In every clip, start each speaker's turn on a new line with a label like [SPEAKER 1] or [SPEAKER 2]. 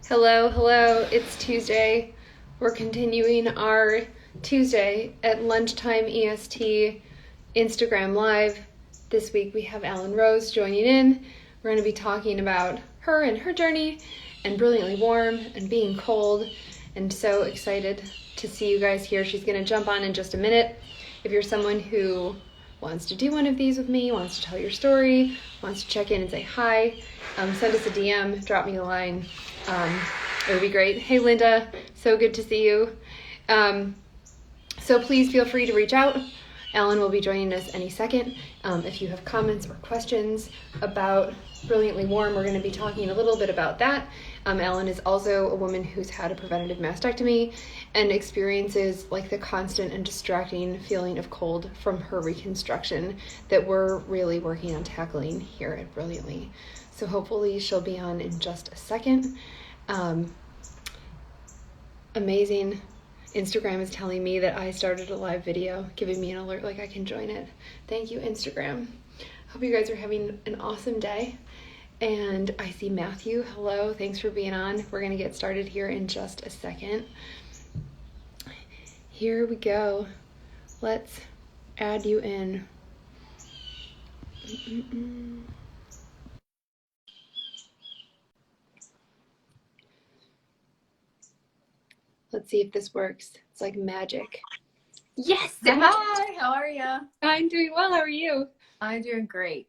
[SPEAKER 1] Hello, hello. It's Tuesday. We're continuing our Tuesday at lunchtime EST Instagram Live. This week we have Allyn Rose joining in. We're going to be talking about her and her journey and Brilliantly Warm and being cold, and so excited to see you guys here. She's going to jump on in just a minute. If you're someone who wants to do one of these with me, wants to tell your story, wants to check in and say hi, send us a DM, drop me a line. It would be great. Hey, Linda, so good to see you. So please feel free to reach out. Allyn will be joining us any second. If you have comments or questions about Brilliantly Warm, we're going to be talking a little bit about that. Allyn is also a woman who's had a preventative mastectomy and experiences like the constant and distracting feeling of cold from her reconstruction that we're really working on tackling here at Brilliantly. So hopefully she'll be on in just a second. Amazing. Instagram is telling me that I started a live video, giving me an alert like I can join it. Thank you, Instagram. Hope you guys are having an awesome day. And I see Matthew. Hello, thanks for being on. We're going to get started here in just a second. Here we go. Let's add you in. Let's see if this works. It's like magic. Yes!
[SPEAKER 2] Hi, how are you?
[SPEAKER 1] I'm doing well. How are you?
[SPEAKER 2] I'm doing great.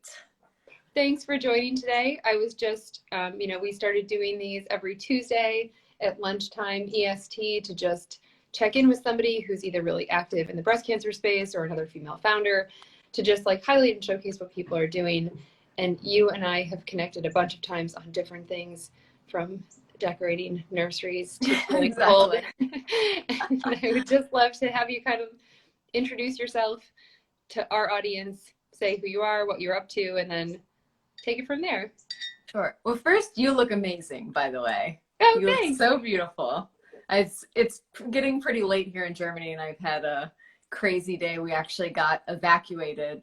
[SPEAKER 1] Thanks for joining today. I was just, we started doing these every Tuesday at lunchtime EST to just check in with somebody who's either really active in the breast cancer space or another female founder to just like highlight and showcase what people are doing. And you and I have connected a bunch of times on different things, from decorating nurseries to feeling cold. And I would just love to have you kind of introduce yourself to our audience, say who you are, what you're up to, and then take it from there.
[SPEAKER 2] Sure. Well, first, you look amazing, by the way.
[SPEAKER 1] Oh,
[SPEAKER 2] you
[SPEAKER 1] thanks.
[SPEAKER 2] look so beautiful. It's getting pretty late here in Germany, and I've had a crazy day. We actually got evacuated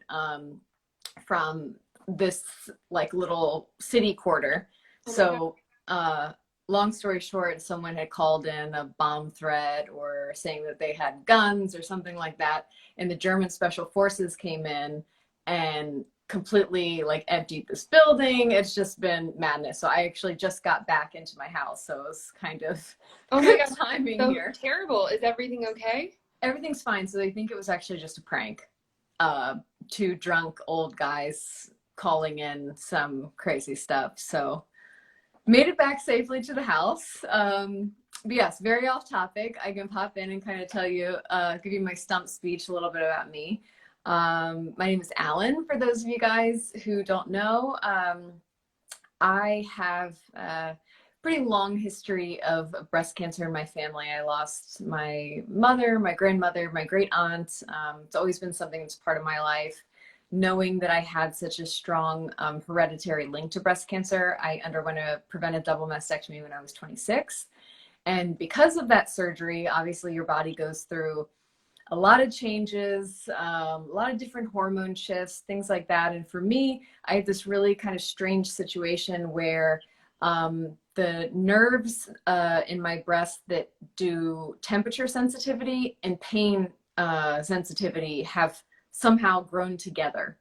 [SPEAKER 2] from this like little city quarter. So long story short, someone had called in a bomb threat or saying that they had guns or something like that. And the German special forces came in and completely like emptied this building. It's just been madness. So I actually just got back into my house. So it was kind of good timing here.
[SPEAKER 1] Terrible. Is everything okay?
[SPEAKER 2] Everything's fine. So they think it was actually just a prank. Two drunk old guys calling in some crazy stuff. So made it back safely to the house. But yes, very off topic. I can pop in and kind of tell you, give you my stump speech a little bit about me. My name is Allyn, for those of you guys who don't know. I have a pretty long history of breast cancer in my family. I lost my mother, my grandmother, my great aunt. It's always been something that's part of my life. Knowing that I had such a strong hereditary link to breast cancer, I underwent a preventive double mastectomy when I was 26. And because of that surgery, obviously your body goes through a lot of changes, a lot of different hormone shifts, things like that. And for me, I had this really kind of strange situation where the nerves in my breast that do temperature sensitivity and pain sensitivity have somehow grown together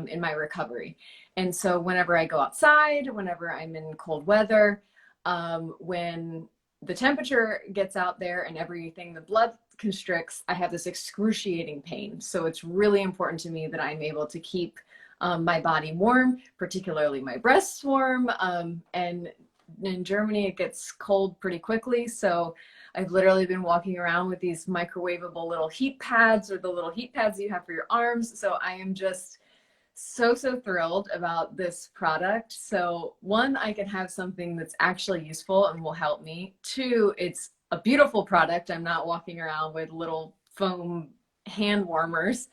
[SPEAKER 2] in my recovery. And so whenever I go outside, whenever I'm in cold weather, when the temperature gets out there and everything, the blood constricts, I have this excruciating pain. So it's really important to me that I'm able to keep my body warm, particularly my breasts warm. And in Germany, it gets cold pretty quickly. So I've literally been walking around with these microwavable little heat pads, or the little heat pads you have for your arms. So I am just so thrilled about this product. So one, I can have something that's actually useful and will help me. Two, it's a beautiful product. I'm not walking around with little foam hand warmers.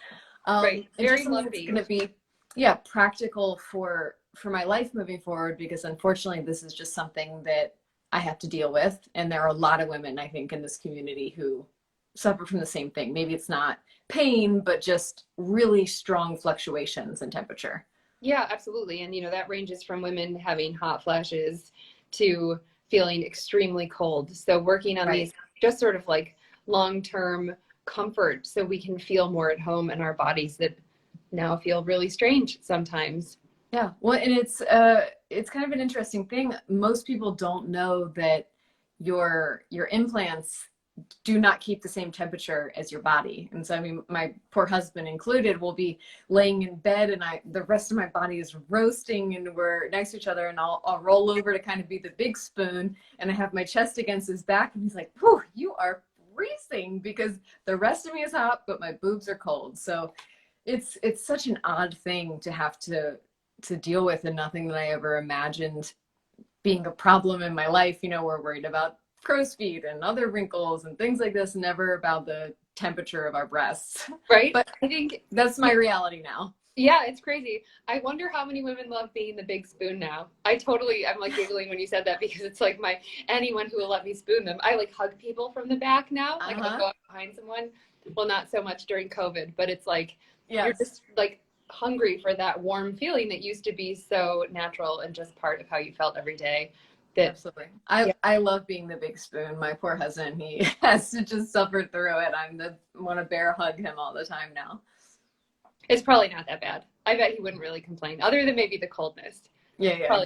[SPEAKER 1] Right. Very
[SPEAKER 2] lovely. It's going to be, practical for my life moving forward, because unfortunately this is just something that I have to deal with. And there are a lot of women, I think, in this community who suffer from the same thing. Maybe it's not pain, but just really strong fluctuations in temperature.
[SPEAKER 1] Yeah, absolutely. And, that ranges from women having hot flashes to feeling extremely cold. So working on these just sort of like long-term comfort so we can feel more at home in our bodies that now feel really strange sometimes.
[SPEAKER 2] Yeah, well, and it's kind of an interesting thing. Most people don't know that your implants do not keep the same temperature as your body. And so, I mean, my poor husband included will be laying in bed and the rest of my body is roasting and we're next to each other and I'll roll over to kind of be the big spoon and I have my chest against his back and he's like, "Whew, you are freezing," because the rest of me is hot, but my boobs are cold. So it's such an odd thing to have to deal with, and nothing that I ever imagined being a problem in my life. You know, we're worried about crow's feet and other wrinkles and things like this, never about the temperature of our breasts.
[SPEAKER 1] Right?
[SPEAKER 2] But
[SPEAKER 1] I think
[SPEAKER 2] that's my reality now.
[SPEAKER 1] yeah, it's crazy. I wonder how many women love being the big spoon now. I'm like giggling when you said that because it's like anyone who will let me spoon them. I like hug people from the back now. Like I'll go up behind someone. Well, not so much during COVID, but it's like, you're just like hungry for that warm feeling that used to be so natural and just part of how you felt every day.
[SPEAKER 2] Absolutely. I love being the big spoon. My poor husband, he has to just suffer through it. Want to bear hug him all the time now.
[SPEAKER 1] It's probably not that bad. I bet he wouldn't really complain, other than maybe the coldness.
[SPEAKER 2] Yeah,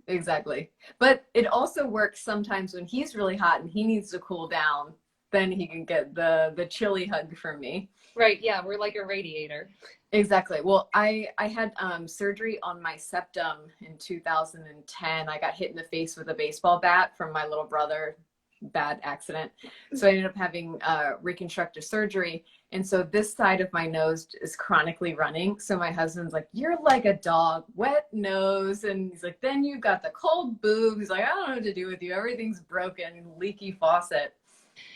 [SPEAKER 2] exactly. But it also works sometimes when he's really hot and he needs to cool down, then he can get the chilly hug from me.
[SPEAKER 1] Right, yeah, we're like a radiator.
[SPEAKER 2] Exactly. Well, I had surgery on my septum in 2010. I got hit in the face with a baseball bat from my little brother. Bad accident. So I ended up having reconstructive surgery. And so this side of my nose is chronically running. So my husband's like, "You're like a dog, wet nose." And he's like, "Then you've got the cold boob." He's like, "I don't know what to do with you. Everything's broken, leaky faucet."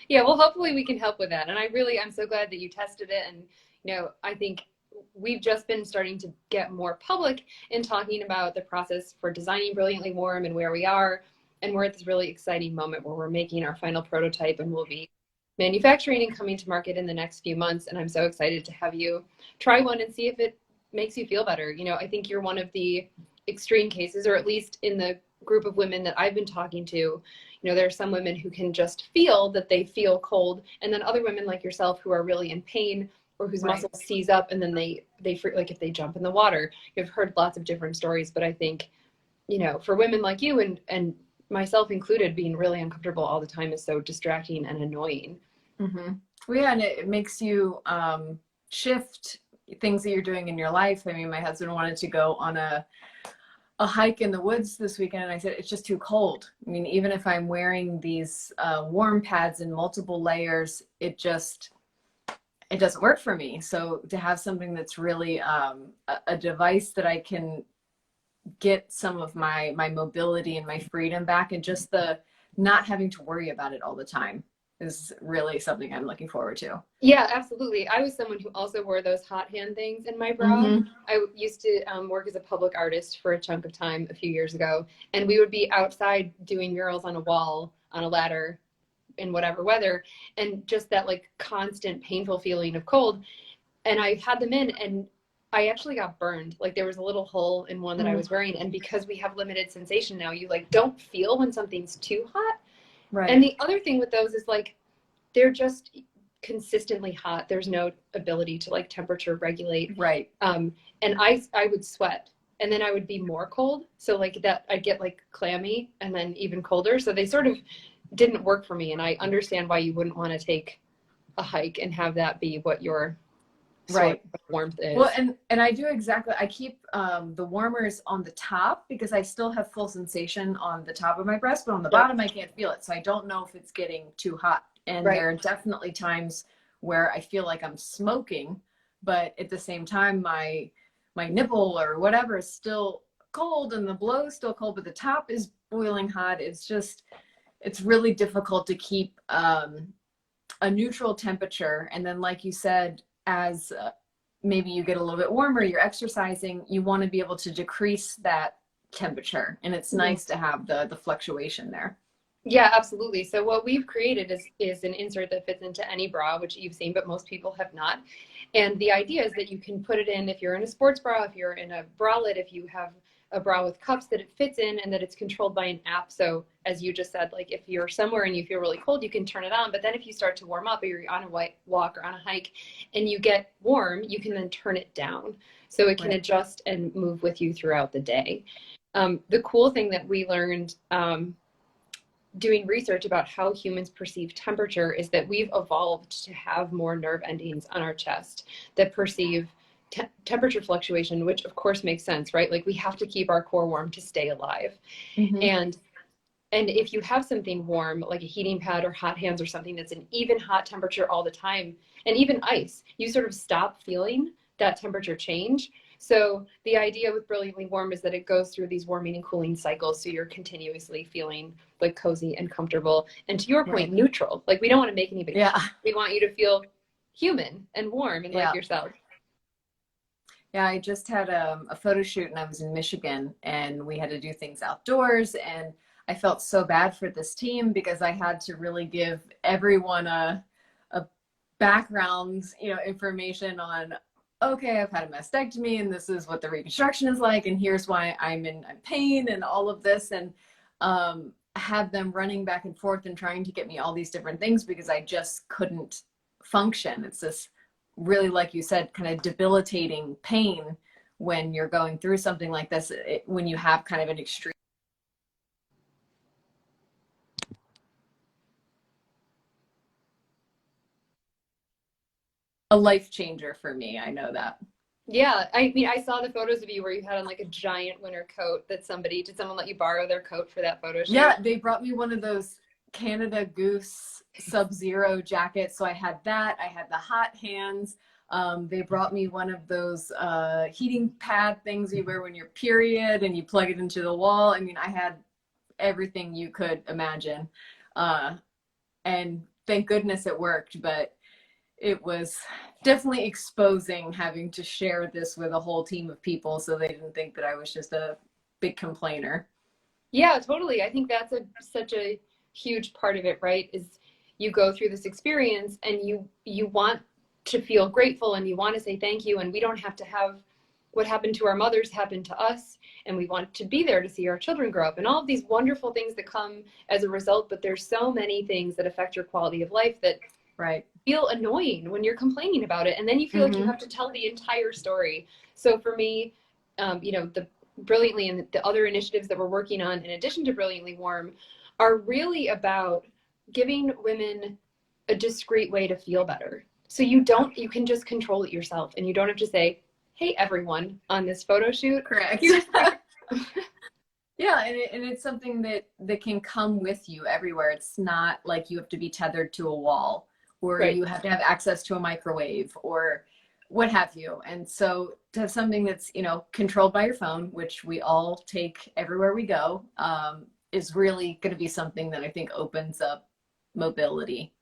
[SPEAKER 1] Yeah, well, hopefully we can help with that. And I'm so glad that you tested it. And, I think we've just been starting to get more public in talking about the process for designing Brilliantly Warm and where we are. And we're at this really exciting moment where we're making our final prototype and we'll be manufacturing and coming to market in the next few months. And I'm so excited to have you try one and see if it makes you feel better. I think you're one of the extreme cases, or at least in the group of women that I've been talking to, there are some women who can just feel that they feel cold. And then other women like yourself who are really in pain or whose muscles seize up and then they like if they jump in the water. You've heard lots of different stories, but I think, for women like you and myself included, being really uncomfortable all the time is so distracting and annoying.
[SPEAKER 2] Mm-hmm. Well, yeah, and it makes you shift things that you're doing in your life. I mean, my husband wanted to go on a hike in the woods this weekend, and I said, "It's just too cold." I mean, even if I'm wearing these warm pads in multiple layers, it doesn't work for me. So to have something that's really a device that I can get some of my mobility and my freedom back, and just the not having to worry about it all the time, is really something I'm looking forward to.
[SPEAKER 1] Yeah, absolutely. I was someone who also wore those hot hand things in my bra. Mm-hmm. I used to work as a public artist for a chunk of time a few years ago, and we would be outside doing murals on a wall on a ladder in whatever weather, and just that like constant painful feeling of cold. And I had them in, and I actually got burned. Like there was a little hole in one that I was wearing, and because we have limited sensation now, you like don't feel when something's too hot. Right. And the other thing with those is like they're just consistently hot. There's no ability to like temperature regulate.
[SPEAKER 2] Right.
[SPEAKER 1] And I would sweat, and then I would be more cold. So like that, I'd get like clammy and then even colder. So they sort of didn't work for me. And I understand why you wouldn't want to take a hike and have that be what your sort of warmth is.
[SPEAKER 2] Well, and I do exactly. I keep the warmers on the top because I still have full sensation on the top of my breast, but on the bottom I can't feel it. So I don't know if it's getting too hot. And there are definitely times where I feel like I'm smoking, but at the same time, my nipple or whatever is still cold and the below is still cold, but the top is boiling hot. It's really difficult to keep a neutral temperature. And then, like you said, as maybe you get a little bit warmer, you're exercising, you want to be able to decrease that temperature. And it's nice to have the fluctuation there.
[SPEAKER 1] Yeah, absolutely. So what we've created is an insert that fits into any bra, which you've seen, but most people have not. And the idea is that you can put it in if you're in a sports bra, if you're in a bralette, if you have a bra with cups that it fits in and that it's controlled by an app. So as you just said, like if you're somewhere and you feel really cold, you can turn it on. But then if you start to warm up or you're on a walk or on a hike and you get warm, you can then turn it down. So it can adjust and move with you throughout the day. The cool thing that we learned doing research about how humans perceive temperature is that we've evolved to have more nerve endings on our chest that perceive temperature fluctuation, which of course makes sense, right? Like we have to keep our core warm to stay alive. And if you have something warm, like a heating pad or hot hands or something that's an even hot temperature all the time, and even ice, you sort of stop feeling that temperature change. So the idea with Brilliantly Warm is that it goes through these warming and cooling cycles. So you're continuously feeling like cozy and comfortable. And to your point, neutral. Like we don't want to make anybody. We want you to feel human and warm and like yourself.
[SPEAKER 2] Yeah, I just had a photo shoot and I was in Michigan and we had to do things outdoors, and I felt so bad for this team because I had to really give everyone a background, information on, okay, I've had a mastectomy and this is what the reconstruction is like and here's why I'm in pain and all of this, and had them running back and forth and trying to get me all these different things because I just couldn't function. It's this really, like you said, kind of debilitating pain when you're going through something like this, when you have kind of an extreme. A life changer for me. I know that.
[SPEAKER 1] Yeah. I mean, I saw the photos of you where you had on like a giant winter coat that did someone let you borrow their coat for that photo shoot?
[SPEAKER 2] Yeah, they brought me one of those Canada Goose Sub-Zero jackets. So I had that. I had the hot hands. They brought me one of those heating pad things you wear when you're period and you plug it into the wall. I mean, I had everything you could imagine. And thank goodness it worked, but it was definitely exposing having to share this with a whole team of people so they didn't think that I was just a big complainer.
[SPEAKER 1] Yeah, totally. I think that's such a huge part of it, right? Is you go through this experience and you want to feel grateful and you want to say thank you, and we don't have to have what happened to our mothers happen to us, and we want to be there to see our children grow up and all of these wonderful things that come as a result. But there's so many things that affect your quality of life that feel annoying when you're complaining about it, and then you feel like you have to tell the entire story. So for me, the Brilliantly and the other initiatives that we're working on in addition to Brilliantly Warm are really about giving women a discreet way to feel better. So you can just control it yourself, and you don't have to say, hey everyone, on this photo shoot.
[SPEAKER 2] Correct. Yeah, and it's something that can come with you everywhere. It's not like you have to be tethered to a wall, or you have to have access to a microwave or what have you. And so to have something that's, controlled by your phone, which we all take everywhere we go, is really going to be something that I think opens up mobility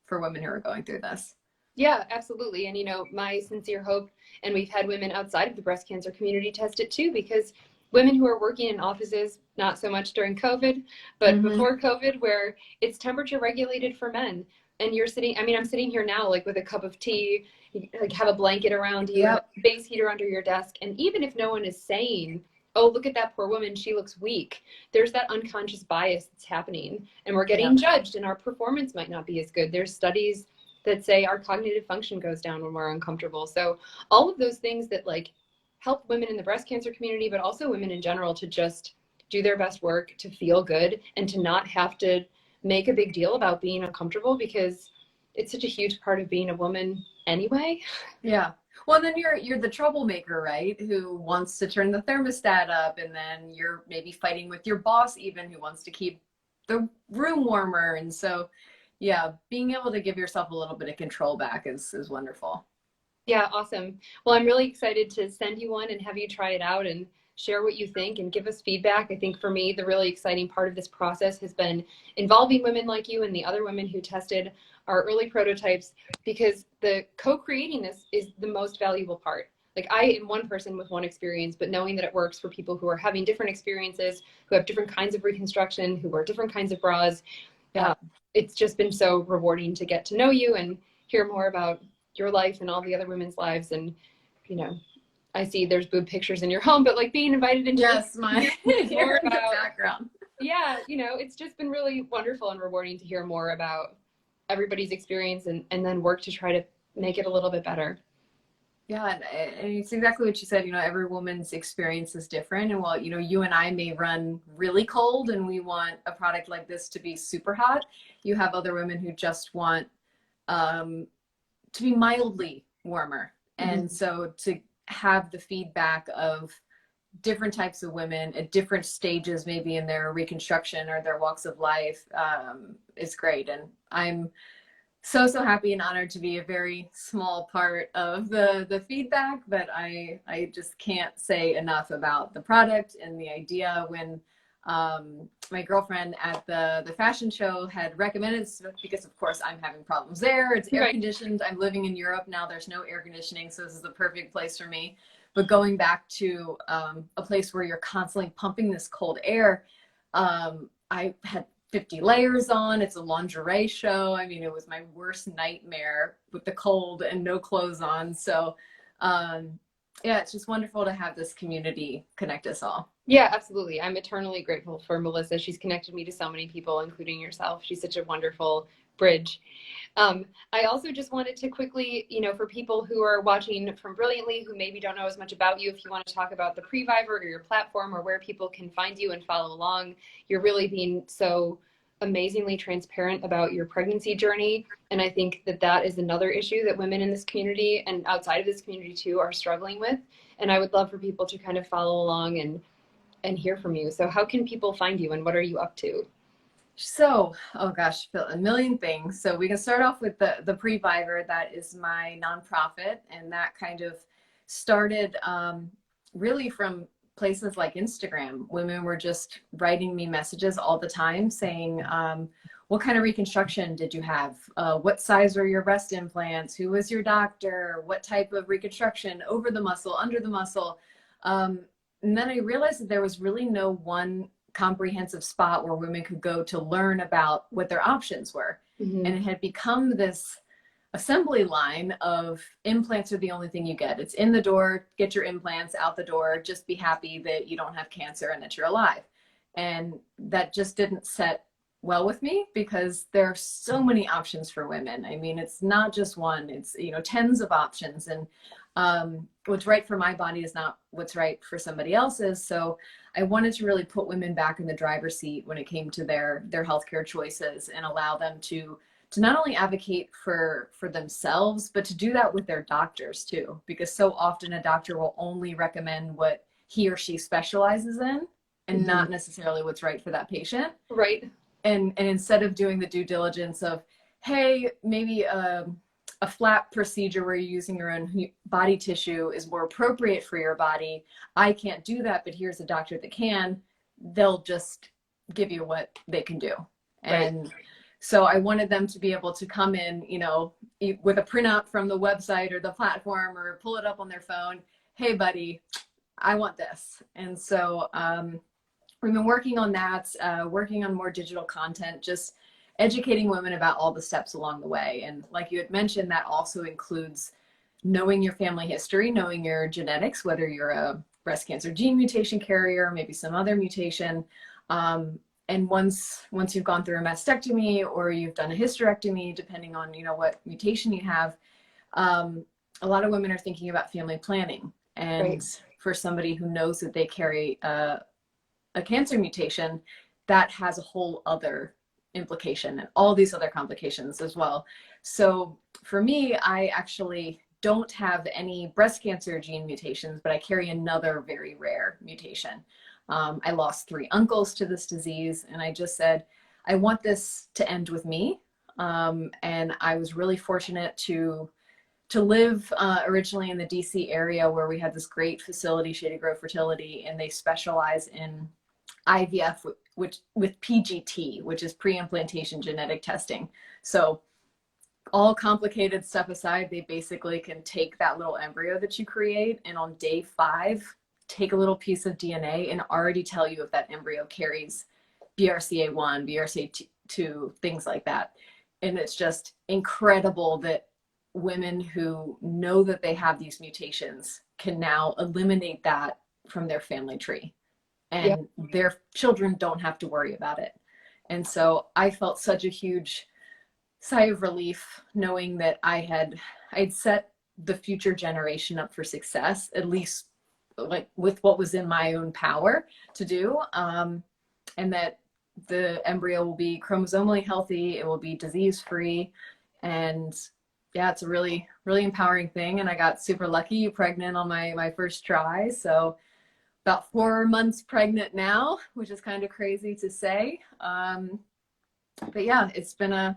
[SPEAKER 2] for women who are going through this.
[SPEAKER 1] Yeah, absolutely. And, my sincere hope, and we've had women outside of the breast cancer community test it too, because women who are working in offices, not so much during COVID, but before COVID, where it's temperature regulated for men. And you're sitting, I'm sitting here now, like with a cup of tea, like have a blanket around you, a space heater under your desk. And even if no one is saying, oh, look at that poor woman, she looks weak, there's that unconscious bias that's happening, and we're getting judged, and our performance might not be as good. There's studies that say our cognitive function goes down when we're uncomfortable. So all of those things that help women in the breast cancer community, but also women in general, to just do their best work, to feel good, and to not have to make a big deal about being uncomfortable, because it's such a huge part of being a woman anyway.
[SPEAKER 2] Yeah. Well, then you're the troublemaker, right? Who wants to turn the thermostat up, and then you're maybe fighting with your boss even, who wants to keep the room warmer. And so, yeah, being able to give yourself a little bit of control back is wonderful.
[SPEAKER 1] Yeah, awesome. Well, I'm really excited to send you one and have you try it out and share what you think and give us feedback. I think for me, the really exciting part of this process has been involving women like you and the other women who tested our early prototypes, because the co-creating this is the most valuable part. Like, I am one person with one experience, but knowing that it works for people who are having different experiences, who have different kinds of reconstruction, who wear different kinds of bras, it's just been so rewarding to get to know you and hear more about your life and all the other women's lives. And, I see there's boob pictures in your home, but like being invited into
[SPEAKER 2] Yes, my
[SPEAKER 1] more
[SPEAKER 2] here in the
[SPEAKER 1] about,
[SPEAKER 2] background.
[SPEAKER 1] yeah, you know, it's just been really wonderful and rewarding to hear more about everybody's experience and then work to try to make it a little bit better.
[SPEAKER 2] Yeah, and it's exactly what you said. You know, every woman's experience is different. And while, you know, you and I may run really cold and we want a product like this to be super hot, you have other women who just want um, to be mildly warmer.
[SPEAKER 1] Mm-hmm.
[SPEAKER 2] And so to have the feedback of different types of women at different stages, maybe in their reconstruction or their walks of life, is great. And I'm so happy and honored to be a very small part of the feedback, but I just can't say enough about the product and the idea. When my girlfriend at the fashion show had recommended, because of course I'm having problems there, it's air conditioned, I'm living in Europe now, there's no air conditioning, so this is the perfect place for me. But going back to a place where you're constantly pumping this cold air, I had 50 layers on. It's a lingerie show. I mean, it was my worst nightmare with the cold and no clothes on. So, yeah, it's just wonderful to have this community connect us all.
[SPEAKER 1] Yeah, absolutely. I'm eternally grateful for Melissa. She's connected me to so many people, including yourself. She's such a wonderful bridge. I also just wanted to quickly, you know, for people who are watching from Brilliantly, who maybe don't know as much about you, if you want to talk about the Previvor or your platform or where people can find you and follow along, you're really being so amazingly transparent about your pregnancy journey. And I think that that is another issue that women in this community and outside of this community too are struggling with. And I would love for people to kind of follow along and hear from you. So how can people find you and what are you up to?
[SPEAKER 2] So, oh gosh, a million things. So we can start off with the Previvor. That is my nonprofit, and that kind of started really from places like Instagram. Women were just writing me messages all the time saying, what kind of reconstruction did you have? What size were your breast implants? Who was your doctor? What type of reconstruction? Over the muscle, under the muscle? And then I realized that there was really no one comprehensive spot where women could go to learn about what their options were. Mm-hmm. And it had become this assembly line of implants are the only thing you get. It's in the door, get your implants, out the door, just be happy that you don't have cancer and that you're alive. And that just didn't set well with me because there are so many options for women. I mean, it's not just one, it's, you know, tens of options. And what's right for my body is not what's right for somebody else's. So I wanted to really put women back in the driver's seat when it came to their healthcare choices and allow them to not only advocate for themselves, but to do that with their doctors too. Because so often a doctor will only recommend what he or she specializes in and mm-hmm. not necessarily what's right for that patient.
[SPEAKER 1] Right.
[SPEAKER 2] And instead of doing the due diligence of, hey, maybe a flat procedure where you're using your own body tissue is more appropriate for your body. I can't do that, but here's a doctor that can. They'll just give you what they can do. And right. So I wanted them to be able to come in, you know, with a printout from the website or the platform or pull it up on their phone. Hey, buddy, I want this. And so we've been working on that, working on more digital content, just educating women about all the steps along the way. And like you had mentioned, that also includes knowing your family history, knowing your genetics, whether you're a breast cancer gene mutation carrier, maybe some other mutation. And once you've gone through a mastectomy or you've done a hysterectomy, depending on, you know, what mutation you have, a lot of women are thinking about family planning. And right. For somebody who knows that they carry a cancer mutation, that has a whole other implication and all these other complications as well. So for me, I actually don't have any breast cancer gene mutations, but I carry another very rare mutation. I lost 3 uncles to this disease, and I just said, I want this to end with me. And I was really fortunate to live originally in the DC area where we had this great facility, Shady Grove Fertility, and they specialize in IVF with PGT, which is pre-implantation genetic testing. So all complicated stuff aside, they basically can take that little embryo that you create and on day 5, take a little piece of DNA and already tell you if that embryo carries BRCA1, BRCA2, things like that. And it's just incredible that women who know that they have these mutations can now eliminate that from their family tree,
[SPEAKER 1] Yep.
[SPEAKER 2] and their children don't have to worry about it. And so I felt such a huge sigh of relief knowing that I'd set the future generation up for success, at least like with what was in my own power to do. And that the embryo will be chromosomally healthy, it will be disease free. And yeah, it's a really, really empowering thing. And I got super lucky pregnant on my first try. So about 4 months pregnant now, which is kind of crazy to say. But yeah, it's been a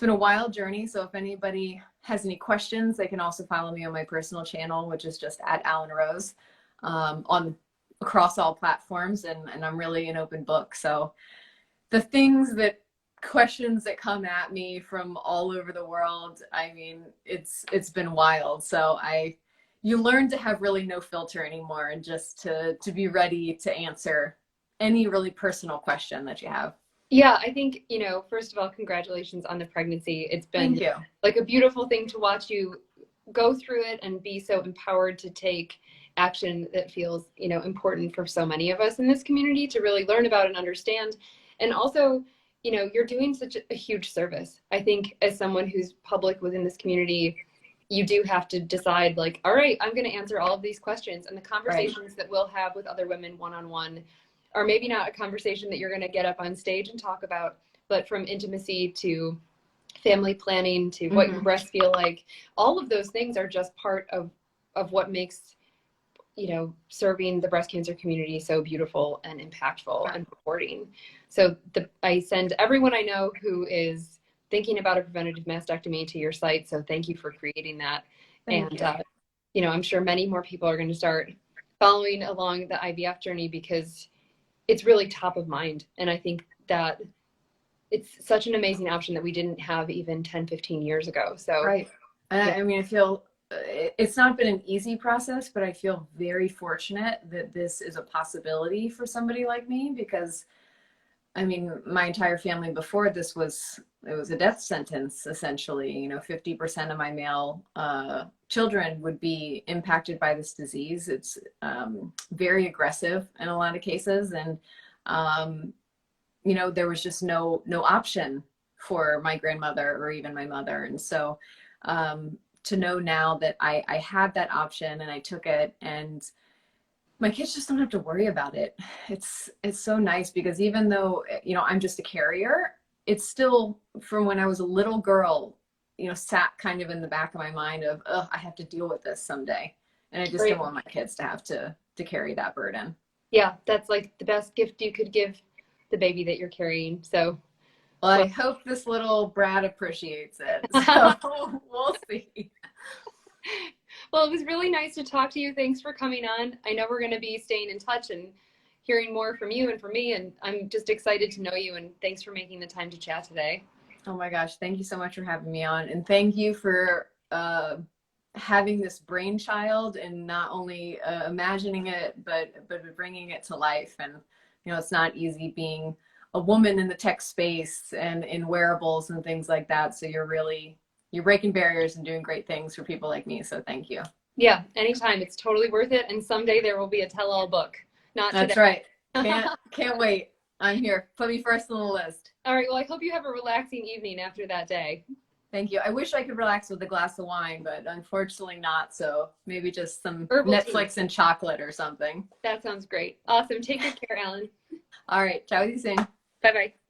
[SPEAKER 2] wild journey. So if anybody has any questions, they can also follow me on my personal channel, which is just at Allyn Rose, on across all platforms. And I'm really an open book. So the questions that come at me from all over the world, I mean, it's been wild. So you learn to have really no filter anymore, and just to be ready to answer any really personal question that you have.
[SPEAKER 1] Yeah, I think, first of all, congratulations on the pregnancy. It's been like a beautiful thing to watch you go through it and be so empowered to take action that feels, important for so many of us in this community to really learn about and understand. And also, you're doing such a huge service. I think as someone who's public within this community, you do have to decide, like, all right, I'm going to answer all of these questions. And the conversations that we'll have with other women one-on-one are maybe not a conversation that you're going to get up on stage and talk about, but from intimacy to family planning to what your breasts feel like, all of those things are just part of what makes, serving the breast cancer community so beautiful and impactful and rewarding. So I send everyone I know who is thinking about a preventative mastectomy to your site. So thank you for creating that.
[SPEAKER 2] Thank you.
[SPEAKER 1] I'm sure many more people are going to start following along the IVF journey because it's really top of mind. And I think that it's such an amazing option that we didn't have even 10, 15 years ago. So,
[SPEAKER 2] right. I mean, I feel it's not been an easy process, but I feel very fortunate that this is a possibility for somebody like me, because I mean, my entire family before this it was a death sentence, essentially. 50% of my male children would be impacted by this disease. It's very aggressive in a lot of cases. And, there was just no option for my grandmother or even my mother. And so to know now that I had that option and I took it, and my kids just don't have to worry about it. It's so nice, because even though, I'm just a carrier, it's still from when I was a little girl, sat kind of in the back of my mind of, oh, I have to deal with this someday. And I just don't want my kids to have to carry that burden.
[SPEAKER 1] Yeah, that's like the best gift you could give the baby that you're carrying. So,
[SPEAKER 2] well, I hope this little brat appreciates it. So we'll see.
[SPEAKER 1] Well, it was really nice to talk to you. Thanks for coming on. I know we're going to be staying in touch and hearing more from you and from me. And I'm just excited to know you. And thanks for making the time to chat today.
[SPEAKER 2] Oh my gosh. Thank you so much for having me on. And thank you for having this brainchild and not only imagining it, but bringing it to life. And, it's not easy being a woman in the tech space and in wearables and things like that. So you're breaking barriers and doing great things for people like me. So thank you.
[SPEAKER 1] Yeah, anytime. It's totally worth it. And someday there will be a tell-all book.
[SPEAKER 2] That's right. Can't wait. I'm here. Put me first on the list.
[SPEAKER 1] All right. Well, I hope you have a relaxing evening after that day.
[SPEAKER 2] Thank you. I wish I could relax with a glass of wine, but unfortunately not. So maybe just some
[SPEAKER 1] herbal
[SPEAKER 2] Netflix
[SPEAKER 1] tea
[SPEAKER 2] and chocolate or something.
[SPEAKER 1] That sounds great. Awesome. Take good care, Allyn.
[SPEAKER 2] All right. Ciao with you soon.
[SPEAKER 1] Bye-bye.